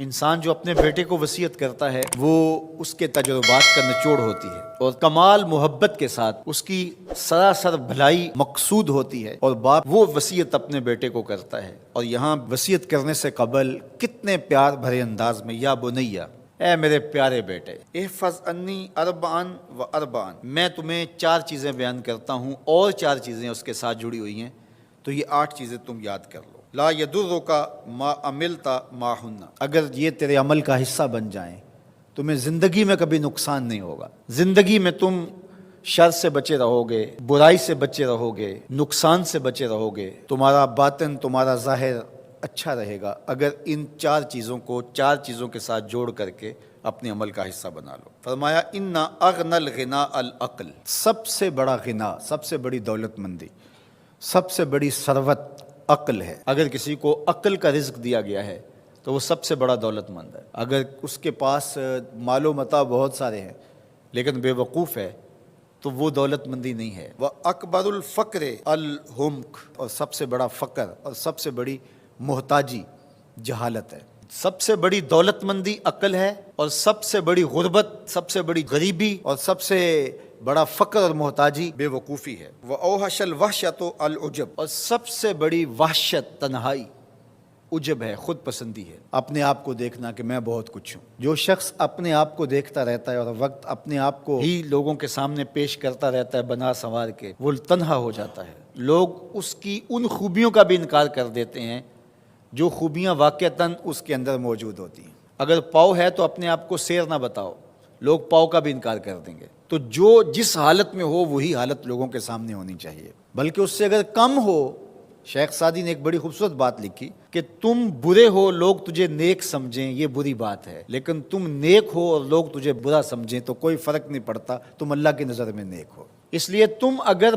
انسان جو اپنے بیٹے کو وصیت کرتا ہے وہ اس کے تجربات کا نچوڑ ہوتی ہے اور کمال محبت کے ساتھ اس کی سراسر بھلائی مقصود ہوتی ہے، اور باپ وہ وصیت اپنے بیٹے کو کرتا ہے۔ اور یہاں وصیت کرنے سے قبل کتنے پیار بھرے انداز میں یا بنیا، اے میرے پیارے بیٹے، احفظ انی اربعن و اربعن، میں تمہیں 4 چیزیں بیان کرتا ہوں اور 4 چیزیں اس کے ساتھ جڑی ہوئی ہیں، تو یہ 8 چیزیں تم یاد کر لو۔ لا یضرک ما عملت معہن، اگر یہ تیرے عمل کا حصہ بن جائیں تمہیں زندگی میں کبھی نقصان نہیں ہوگا، زندگی میں تم شر سے بچے رہو گے، برائی سے بچے رہو گے، نقصان سے بچے رہو گے، تمہارا باطن تمہارا ظاہر اچھا رہے گا اگر ان 4 چیزوں کو 4 چیزوں کے ساتھ جوڑ کر کے اپنے عمل کا حصہ بنا لو۔ فرمایا ان اغنى الغنى العقل، سب سے بڑا غنا، سب سے بڑی دولت مندی، سب سے بڑی ثروت عقل ہے۔ اگر کسی کو عقل کا رزق دیا گیا ہے تو وہ سب سے بڑا دولت مند ہے۔ اگر اس کے پاس مال و متاع بہت سارے ہیں لیکن بے وقوف ہے تو وہ دولت مندی نہیں ہے۔ وَأَكْبَرُ الْفَقْرِ الْحُمْقُ، اور سب سے بڑا فقر اور سب سے بڑی محتاجی جہالت ہے۔ سب سے بڑی دولت مندی عقل ہے، اور سب سے بڑی غربت، سب سے بڑی غریبی اور سب سے بڑا فقر اور محتاجی بے وقوفی ہے۔ وَأَوْحَشَ الْوَحْشَةُ الْعُجْبُ، اور سب سے بڑی وحشت تنہائی عجب ہے، خود پسندی ہے، اپنے آپ کو دیکھنا کہ میں بہت کچھ ہوں۔ جو شخص اپنے آپ کو دیکھتا رہتا ہے اور وقت اپنے آپ کو ہی لوگوں کے سامنے پیش کرتا رہتا ہے بنا سنوار کے، وہ تنہا ہو جاتا ہے۔ لوگ اس کی ان خوبیوں کا بھی انکار کر دیتے ہیں جو خوبیاں واقعتاً اس کے اندر موجود ہوتی ہیں۔ اگر پاؤ ہے تو اپنے آپ کو سیر نہ بتاؤ، لوگ پاؤ کا بھی انکار کر دیں گے۔ تو جو جس حالت میں ہو وہی حالت لوگوں کے سامنے ہونی چاہیے، بلکہ اس سے اگر کم ہو۔ شیخ سعدی نے ایک بڑی خوبصورت بات لکھی کہ تم برے ہو لوگ تجھے نیک سمجھیں یہ بری بات ہے، لیکن تم نیک ہو اور لوگ تجھے برا سمجھیں تو کوئی فرق نہیں پڑتا، تم اللہ کی نظر میں نیک ہو۔ اس لیے تم اگر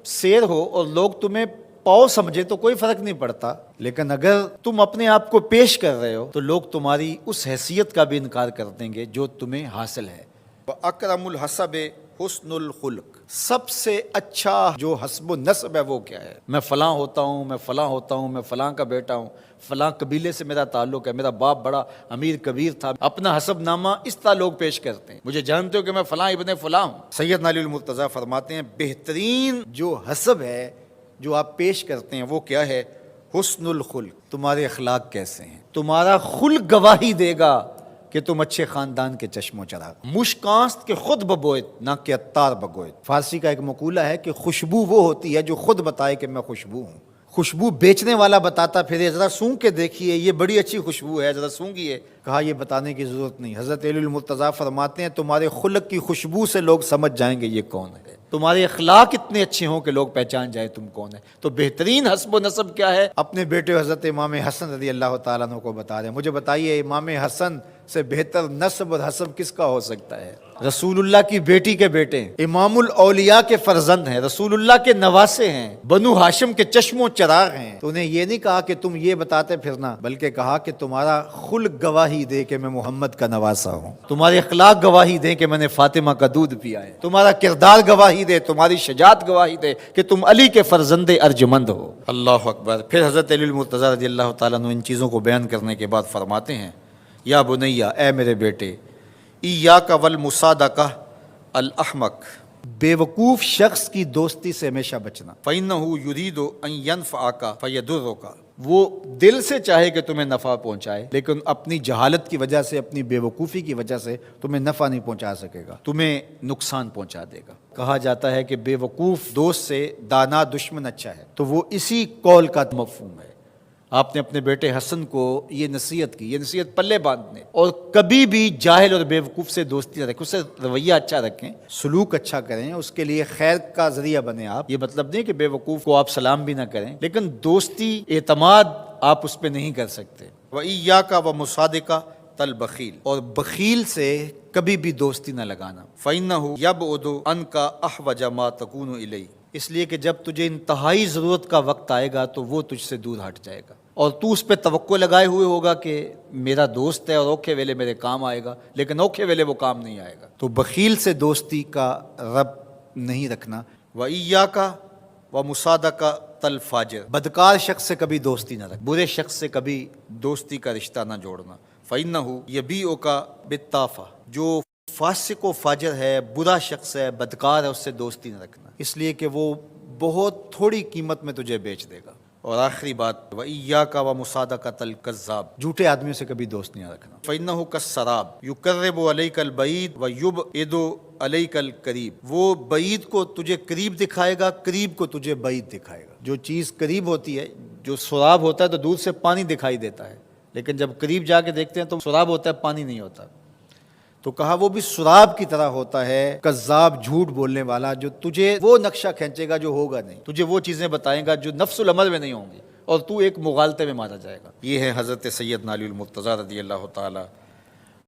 سیر ہو اور لوگ تمہیں پاؤ سمجھے تو کوئی فرق نہیں پڑتا، لیکن اگر تم اپنے آپ کو پیش کر رہے ہو تو لوگ تمہاری اس حیثیت کا بھی انکار کر دیں گے جو تمہیں حاصل ہے۔ وَأَكْرَمُ الْحَسَبِ حُسْنُ الْخُلُقِ، سب سے اچھا جو حسب و نسب ہے وہ کیا ہے؟ میں فلاں ہوتا ہوں، میں فلاں ہوتا ہوں، میں فلاں کا بیٹا ہوں، فلاں قبیلے سے میرا تعلق ہے، میرا باپ بڑا امیر کبیر تھا۔ اپنا حسب نامہ اس طرح لوگ پیش کرتے ہیں، مجھے جانتے ہو کہ میں فلاں ابن فلاں ہوں۔ سیدنا علی المرتضیٰ فرماتے ہیں بہترین جو حسب ہے جو آپ پیش کرتے ہیں وہ کیا ہے؟ حسن الخلق، تمہارے اخلاق کیسے ہیں، تمہارا خلق گواہی دے گا کہ تم اچھے خاندان کے چشم و چراغ۔ مشکانست کے خود ببوئت نہ کہ عطار بگوئت۔ فارسی کا ایک مقولہ ہے کہ خوشبو وہ ہوتی ہے جو خود بتائے کہ میں خوشبو ہوں۔ خوشبو بیچنے والا بتاتا پھر ذرا سونگ کے دیکھیے یہ بڑی اچھی خوشبو ہے، ذرا سونگیے، کہا یہ بتانے کی ضرورت نہیں۔ حضرت علی المرتضیٰ فرماتے ہیں تمہارے خلق کی خوشبو سے لوگ سمجھ جائیں گے یہ کون ہے، تمہارے اخلاق اتنے اچھے ہوں کہ لوگ پہچان جائیں تم کون ہے۔ تو بہترین حسب و نسب کیا ہے؟ اپنے بیٹے حضرت امام حسن رضی اللہ تعالیٰ عنہ کو بتا رہے ہیں، مجھے بتائیے امام حسن سے بہتر نسب اور حسب کس کا ہو سکتا ہے؟ رسول اللہ کی بیٹی کے بیٹے، امام الاولیاء کے فرزند ہیں، رسول اللہ کے نواسے ہیں، بنو ہاشم کے چشم و چراغ ہیں۔ تو انہیں یہ نہیں کہا کہ تم یہ بتاتے پھرنا، بلکہ کہا کہ تمہارا خلق گواہی دے کہ میں محمد کا نواسا ہوں، تمہارے اخلاق گواہی دیں کہ میں نے فاطمہ کا دودھ پیا ہے، تمہارا کردار گواہی دے، تمہاری شجاعت گواہی دے کہ تم علی کے فرزند ارجمند ہو۔ اللہ اکبر۔ پھر حضرت علی المرتضیٰ رضی اللہ تعالیٰ عنہ ان چیزوں کو بیان کرنے کے بعد فرماتے ہیں یا بنیا، اے میرے بیٹے، ایاک والمصادقہ الاحمق، بے وقوف شخص کی دوستی سے ہمیشہ بچنا۔ فإنہ یرید ان ینفعک فیضرک، وہ دل سے چاہے کہ تمہیں نفع پہنچائے لیکن اپنی جہالت کی وجہ سے، اپنی بے وقوفی کی وجہ سے تمہیں نفع نہیں پہنچا سکے گا، تمہیں نقصان پہنچا دے گا۔ کہا جاتا ہے کہ بے وقوف دوست سے دانا دشمن اچھا ہے، تو وہ اسی قول کا مفہوم ہے۔ آپ نے اپنے بیٹے حسن کو یہ نصیحت کی، یہ نصیحت پلے باندھنے، اور کبھی بھی جاہل اور بے وقوف سے دوستی نہ رکھیں، اس سے رویہ اچھا رکھیں، سلوک اچھا کریں، اس کے لیے خیر کا ذریعہ بنیں آپ۔ یہ مطلب نہیں کہ بے وقوف کو آپ سلام بھی نہ کریں، لیکن دوستی اعتماد آپ اس پہ نہیں کر سکتے۔ وَإِيَّاكَ وَمُصَادِقَةَ الْبَخِيلِ، اور بخیل سے کبھی بھی دوستی نہ لگانا۔ فَإِنَّهُ يَبْعُدُ عَنْكَ أَحْوَجَ مَا تَكُونُ إِلَيْهِ، اس لیے کہ جب تجھے انتہائی ضرورت کا وقت آئے گا تو وہ تجھ سے دور ہٹ جائے گا، اور تو اس پہ توقع لگائے ہوئے ہوگا کہ میرا دوست ہے اور اوکھے ویلے میرے کام آئے گا، لیکن اوکھے ویلے وہ کام نہیں آئے گا۔ تو بخیل سے دوستی کا رب نہیں رکھنا۔ وَإِيَّاكَ وَمُصَادَقَةَ الْفَاجِرِ، بدکار شخص سے کبھی دوستی نہ رکھ، برے شخص سے کبھی دوستی کا رشتہ نہ جوڑنا۔ فَإِنَّهُ يَبِيعُكَ بِالطَّافَةِ، جو فاسق و فاجر ہے، برا شخص ہے، بدکار ہے، اس سے دوستی نہ رکھنا، اس لیے کہ وہ بہت تھوڑی قیمت میں تجھے بیچ دے گا۔ اور آخری بات، وَإِيَّاكَ وَمُصَادَقَةَ الْكَذَّابِ، جھوٹے آدمیوں سے کبھی دوست نہیں رکھنا۔ فَإِنَّهُ كَالسَّرَابِ يُقَرِّبُ عَلَيْكَ الْبَعِيدَ وَيُبْعِدُ عَلَيْكَ الْقَرِيبَ، وہ بعید کو تجھے قریب دکھائے گا، قریب کو تجھے بعید دکھائے گا۔ جو چیز قریب ہوتی ہے، جو سراب ہوتا ہے تو دور سے پانی دکھائی دیتا ہے، لیکن جب قریب جا کے دیکھتے ہیں تو سراب ہوتا ہے، پانی نہیں ہوتا۔ تو کہا وہ بھی سراب کی طرح ہوتا ہے، کذاب، جھوٹ بولنے والا، جو تجھے وہ نقشہ کھینچے گا جو ہوگا نہیں، تجھے وہ چیزیں بتائے گا جو نفس العمل میں نہیں ہوں گی، اور تو ایک مغالطے میں مارا جائے گا۔ یہ ہے حضرت سیدنا علی المرتضیٰ رضی اللہ تعالی